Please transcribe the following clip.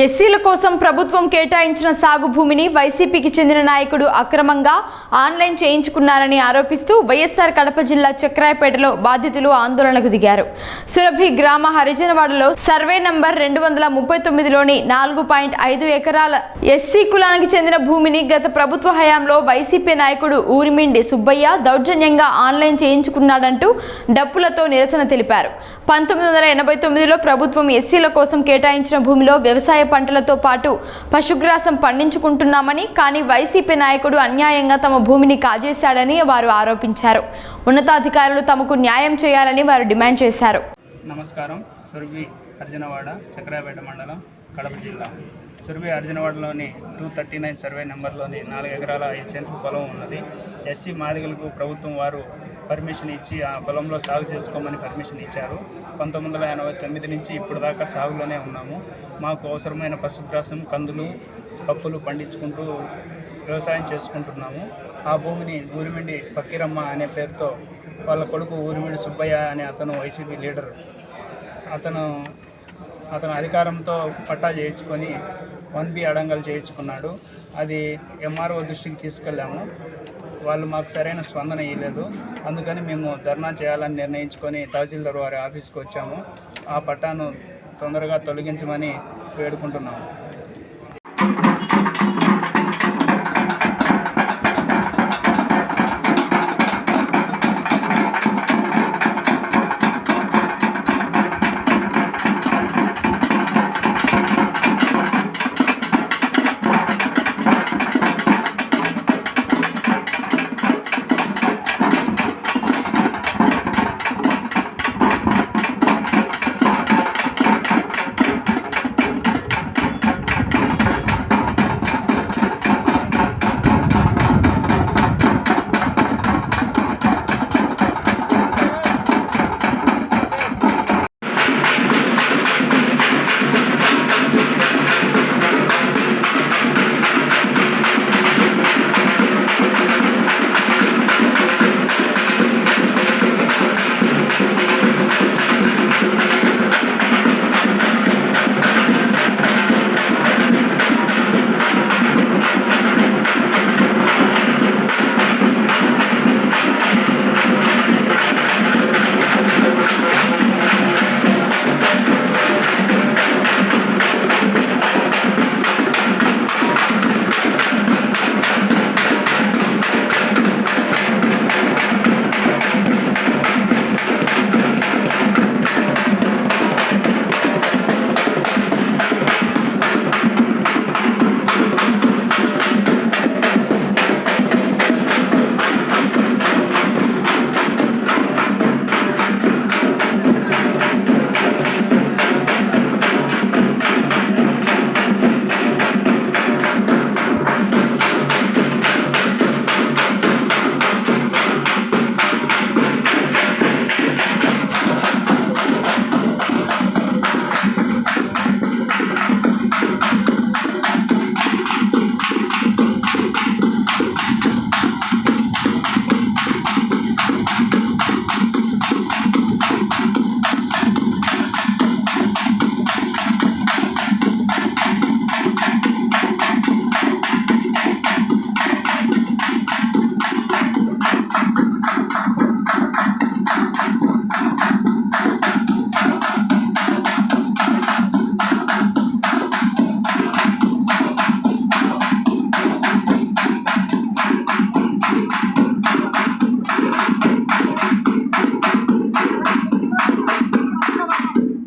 ఎస్సీల కోసం ప్రభుత్వం కేటాయించిన సాగు భూమిని వైసీపీకి చెందిన నాయకుడు అక్రమంగా ఆన్లైన్ చేయించుకున్నారని ఆరోపిస్తూ వైఎస్ఆర్ కడప జిల్లా చక్రాయపేటలో బాధితులు ఆందోళనకు దిగారు. సురభి గ్రామ హరిజనవాడలో సర్వే నంబర్ 239లోని 4.5 ఎకరాల ఎస్సీ కులానికి చెందిన భూమిని గత ప్రభుత్వ హయాంలో వైసీపీ నాయకుడు ఊరిమిండి సుబ్బయ్య దౌర్జన్యంగా ఆన్లైన్ చేయించుకున్నాడంటూ డప్పులతో నిరసన తెలిపారు. 1989లో ప్రభుత్వం ఎస్సీల కోసం కేటాయించిన భూమిలో వ్యవసాయ పంటలతో పాటు పశుగ్రాసం పండించుకుంటున్నామని, కానీ వైసీపీ నాయకుడు అన్యాయంగా తమ భూమిని కాజేశాడని వారు ఆరోపించారు. ఉన్నతాధికారులు తమకు న్యాయం చేయాలని వారు డిమాండ్ చేశారు. నమస్కారం. సురభి అర్జునవాడ, చక్రాయపేట మండలం, కడప జిల్లా. సురభి అర్జునవాడలోని 239 సర్వే నెంబర్లోని 4 ఎకరాల 5 సెంట్ల పొలం ఉన్నది. ఎస్సీ మాదిగలకు ప్రభుత్వం వారు పర్మిషన్ ఇచ్చి ఆ పొలంలో సాగు చేసుకోమని పర్మిషన్ ఇచ్చారు. 1989 నుంచి ఇప్పుడు దాకా సాగులోనే ఉన్నాము. మాకు అవసరమైన పశుగ్రాసం, కందులు, పప్పులు పండించుకుంటూ వ్యవసాయం చేసుకుంటున్నాము. ఆ భూమిని ఊరిమిండి పక్కిరమ్మ అనే పేరుతో వాళ్ళ కొడుకు ఊరిమిండి సుబ్బయ్య అనే అతను వైసీపీ లీడర్, అతను అధికారంతో పట్టా చేయించుకొని 1B అడంగలు చేయించుకున్నాడు. అది ఎంఆర్ఓ దృష్టికి తీసుకెళ్ళాము. వాళ్ళు మాకు సరైన స్పందన ఇవ్వలేదు. అందుకని మేము ధర్నా చేయాలని నిర్ణయించుకొని తహసీల్దార్ వారి ఆఫీస్కి వచ్చాము. ఆ పట్టాను తొందరగా తొలగించమని వేడుకుంటున్నాము.